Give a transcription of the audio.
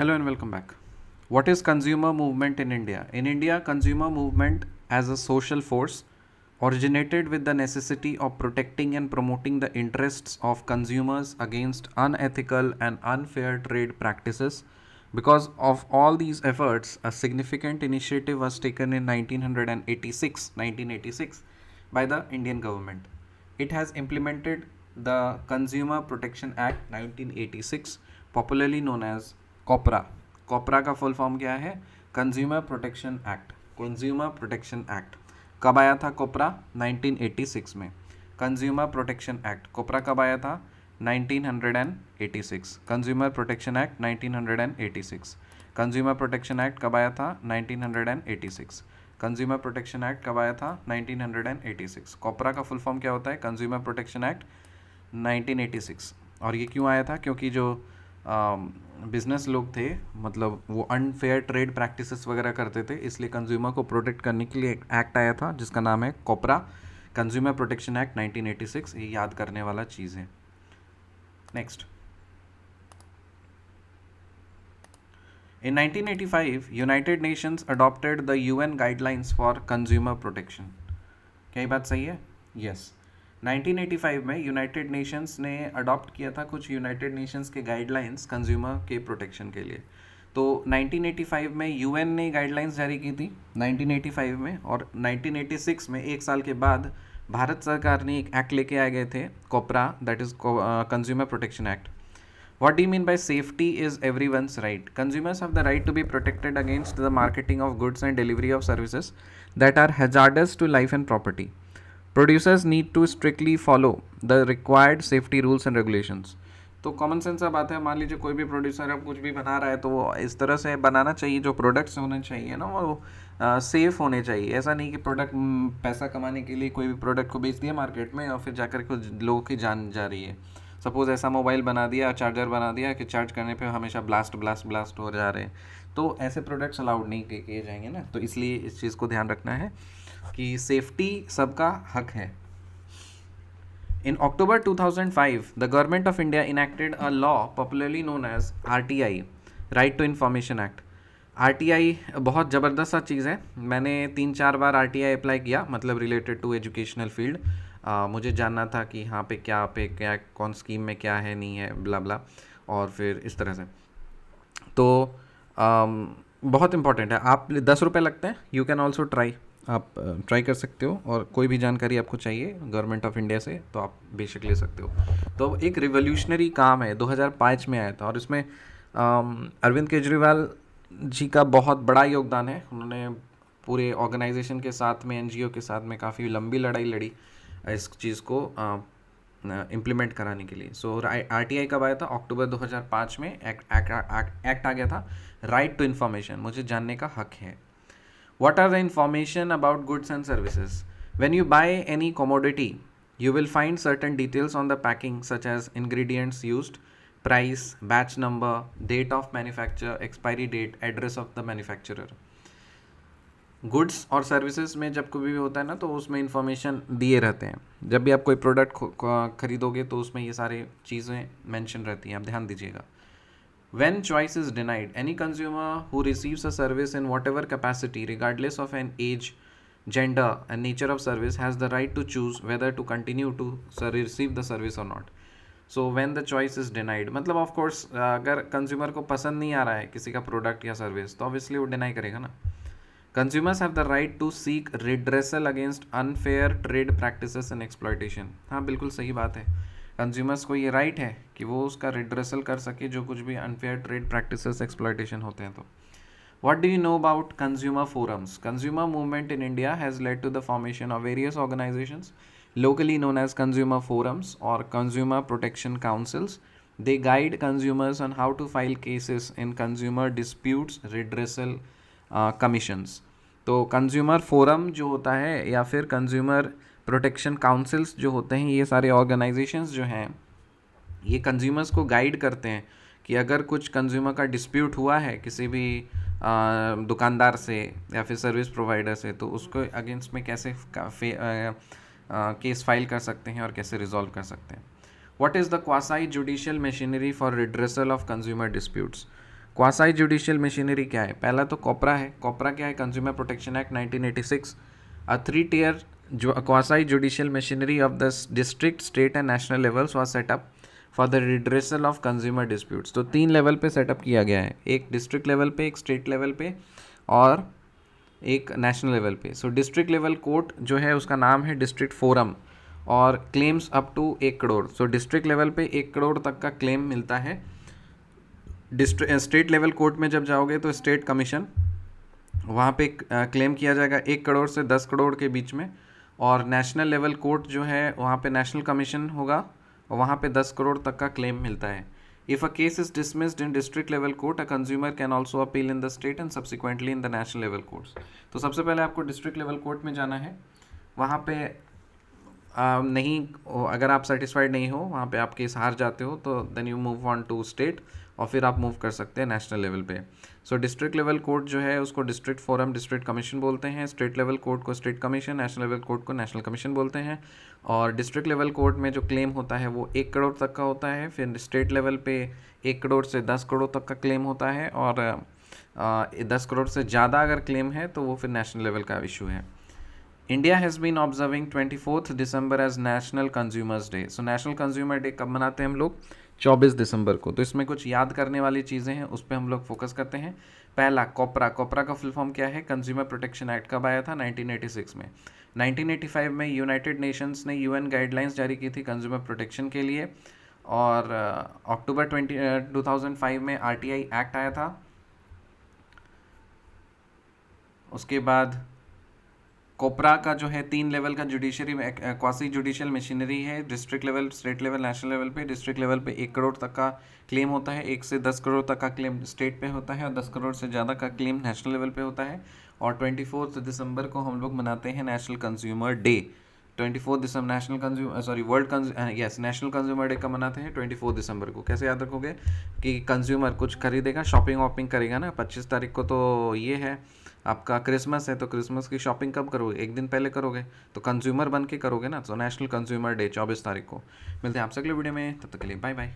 Hello and welcome back. What is consumer movement in India? In India, consumer movement as a social force originated with the necessity of protecting and promoting the interests of consumers against unethical and unfair trade practices. Because of all these efforts, a significant initiative was taken in 1986 by the Indian government. It has implemented the Consumer Protection Act 1986, popularly known as कॉपरा. कॉपरा का full form क्या है? Consumer protection act. Consumer protection act कब आया था? कॉपरा 1986 में. Consumer protection act कॉपरा कब आया था? 1986. Consumer protection act 1986. Consumer protection act कब आया था? 1986. कंज्यूमर प्रोटेक्शन एक्ट कब आया था? 1986. कॉपरा का फुल फॉर्म क्या होता है? Consumer protection act 1986. और ये क्यों आया था? क्योंकि जो बिजनेस लोग थे, मतलब वो अनफेयर ट्रेड प्रैक्टिसेस वगैरह करते थे, इसलिए कंज्यूमर को प्रोटेक्ट करने के लिए एक एक्ट आया था जिसका नाम है कॉपरा, कंज्यूमर प्रोटेक्शन एक्ट 1986. ये याद करने वाला चीज़ है. Next, in 1985 United Nations adopted the UN guidelines for consumer protection. क्या ये बात सही है? यस. 1985 में यूनाइटेड नेशंस ने अडॉप्ट किया था कुछ यूनाइटेड नेशंस के गाइडलाइंस कंज्यूमर के प्रोटेक्शन के लिए. तो 1985 में यूएन ने गाइडलाइंस जारी की थी 1985 में, और 1986 में एक साल के बाद भारत सरकार ने एक एक्ट लेके आ गए थे, COPRA, that is consumer protection act. What do you mean by safety is everyone's right? Consumers have the right to be protected against the marketing of goods and delivery of services that are hazardous to life and property. Producers need to strictly follow the required safety rules and regulations. तो common sense अब बात है, मान लीजिए कोई भी producer अब कुछ भी बना रहा है तो वो इस तरह से बनाना चाहिए, जो प्रोडक्ट्स होने चाहिए ना वो सेफ़ होने चाहिए. ऐसा नहीं कि प्रोडक्ट पैसा कमाने के लिए कोई भी प्रोडक्ट को बेच दिया मार्केट में और फिर जाकर कुछ लोगों की जान जा रही है. सपोज़ ऐसा मोबाइल बना दिया, चार्जर बना दिया कि चार्ज करने पे हमेशा ब्लास्ट हो जा रहे हैं, तो ऐसे प्रोडक्ट्स अलाउड नहीं किए जाएंगे ना. तो इसलिए इस चीज़ को ध्यान रखना है कि सेफ्टी सबका हक है. In October 2005, the Government of India enacted a law popularly known as RTI, Right to Information Act. RTI बहुत ज़बरदस्त सा चीज़ है. मैंने 3-4 बार RTI अप्लाई किया, मतलब रिलेटेड टू एजुकेशनल फील्ड. मुझे जानना था कि यहाँ पे क्या कौन स्कीम में क्या है नहीं है, ब्ला ब्ला, और फिर इस तरह से. तो बहुत इंपॉर्टेंट है. आप 10 रुपये लगते हैं, यू कैन ऑल्सो ट्राई, आप ट्राई कर सकते हो. और कोई भी जानकारी आपको चाहिए गवर्नमेंट ऑफ इंडिया से तो आप बेशक ले सकते हो. तो एक रिवोल्यूशनरी काम है, 2005 में आया था, और इसमें अरविंद केजरीवाल जी का बहुत बड़ा योगदान है. उन्होंने पूरे ऑर्गेनाइजेशन के साथ में, एनजीओ के साथ में काफ़ी लंबी लड़ाई लड़ी इस चीज़ को इम्प्लीमेंट कराने के लिए. सो RTI कब आया था? अक्टूबर 2005 में एक्ट आ गया था, राइट टू इन्फॉर्मेशन, मुझे जानने का हक है. What are the information about goods and services? When you buy any commodity, you will find certain details on the packing such as ingredients used, price, batch number, date of manufacture, expiry date, address of the manufacturer. Goods और services में जब कोई भी होता है ना, तो उसमें इंफॉर्मेशन दिए रहते हैं. जब भी आप कोई प्रोडक्ट खरीदोगे तो उसमें ये सारी चीज़ें मेंशन रहती हैं, आप ध्यान दीजिएगा. When choice is denied, any consumer who receives a service in whatever capacity, regardless of an age, gender, and nature of service, has the right to choose whether to continue to receive the service or not. So when the choice is denied, मतलब of course अगर consumer को पसंद नहीं आ रहा है किसी का product या सर्विस, तो ऑब्वियसली वो डिनाई करेगा ना. Consumers have the right to seek redressal against unfair trade practices and exploitation. हाँ, बिल्कुल सही बात है. कंज्यूमर्स को ये राइट है कि वो उसका रिड्रेसल कर सके जो कुछ भी अनफेयर ट्रेड प्रैक्टिसेस, एक्सप्लॉयटेशन होते हैं. तो what do you know about consumer forums? Consumer movement in India has led to the formation of various organisations locally known as consumer forums or consumer protection councils. They guide consumers on how to file cases in consumer disputes redressal commissions. तो consumer forum जो होता है या फिर consumer protection councils जो होते हैं, ये सारे ऑर्गेनाइजेशंस जो हैं ये कंज्यूमर्स को गाइड करते हैं कि अगर कुछ कंज्यूमर का डिस्प्यूट हुआ है किसी भी दुकानदार से या फिर सर्विस प्रोवाइडर से, तो उसको अगेंस्ट में कैसे केस फाइल कर सकते हैं और कैसे रिजॉल्व कर सकते हैं. What is the quasi judicial machinery for redressal of consumer disputes? Quasi judicial machinery क्या है? पहला तो कॉपरा है। कॉपरा क्या है? Consumer protection act 1986। A 3-tier quasi judicial machinery of the district, state and national levels was set up for the redressal of consumer disputes। तो 3 level पे setup किया गया है, एक डिस्ट्रिक्ट लेवल पे, एक स्टेट लेवल पे और एक नेशनल लेवल पे। सो डिस्ट्रिक्ट लेवल कोर्ट जो है उसका नाम है डिस्ट्रिक्ट फोरम, और claims up to 1 crore. So district level पे 1 करोड़ तक का क्लेम मिलता है। स्टेट लेवल कोर्ट में जब जाओगे तो स्टेट कमीशन, वहाँ पे क्लेम किया जाएगा 1 करोड़ से 10 करोड़ के बीच में। और नेशनल लेवल कोर्ट जो है वहाँ पे नेशनल कमीशन होगा और वहाँ पे 10 करोड़ तक का क्लेम मिलता है। If a case is dismissed in district level court, a consumer can also appeal in the state and subsequently in the national level courts. तो सबसे पहले आपको डिस्ट्रिक्ट लेवल कोर्ट में जाना है। वहाँ पे नहीं, अगर आप सेटिस्फाइड नहीं हो, वहाँ पे आप केस हार जाते हो, तो then you move on to state और फिर आप मूव कर सकते हैं नेशनल लेवल पे। सो डिस्ट्रिक्ट लेवल कोर्ट जो है उसको डिस्ट्रिक्ट फोरम, डिस्ट्रिक्ट कमीशन बोलते हैं। स्टेट लेवल कोर्ट को state commission, national level court को नेशनल कमीशन बोलते हैं। और डिस्ट्रिक्ट लेवल कोर्ट में जो क्लेम होता है वो 1 करोड़ तक का होता है। फिर स्टेट लेवल पे 1 करोड़ से 10 करोड़ तक का क्लेम होता है, और 10 करोड़ से ज़्यादा अगर क्लेम है तो वो फिर नेशनल लेवल का इशू है। India has been observing 24 December as national consumers day. So national consumer day कब मनाते हैं हम लोग? 24 दिसंबर को। तो इसमें कुछ याद करने वाली चीज़ें हैं, उस पर हम लोग फोकस करते हैं। पहला, कॉपरा। कॉपरा का फुल फॉर्म क्या है? कंज्यूमर प्रोटेक्शन एक्ट कब आया था? 1986 में। 1985 में यूनाइटेड नेशंस ने यूएन गाइडलाइंस जारी की थी कंज्यूमर प्रोटेक्शन के लिए, और अक्टूबर 2005 में आरटीआई एक्ट आया था। उसके बाद कोपरा का जो है 3 लेवल का जुडिशरी क्वासी जुडिशियल मशीनरी है। District level, state level, national level पे। डिस्ट्रिक्ट लेवल पे 1 करोड़ तक का क्लेम होता है, 1 से 10 करोड़ तक का क्लेम स्टेट पे होता है, और 10 करोड़ से ज़्यादा का क्लेम नेशनल लेवल पे होता है। और 24 दिसंबर को हम लोग मनाते हैं नेशनल कंज्यूमर डे। 24 दिसंबर national consumer, sorry world national consumer day का मनाते हैं 24 दिसंबर को। कैसे याद रखोगे कि कंज्यूमर कुछ खरीदेगा, शॉपिंग वॉपिंग करेगा ना। 25 तारीख को तो ये है आपका क्रिसमस है, तो क्रिसमस की शॉपिंग कब करोगे? 1 दिन पहले करोगे, तो कंज्यूमर बन के करोगे ना। तो नेशनल कंज्यूमर डे 24 तारीख को। मिलते हैं आपसे अगले वीडियो में, तब तक के लिए बाय बाय।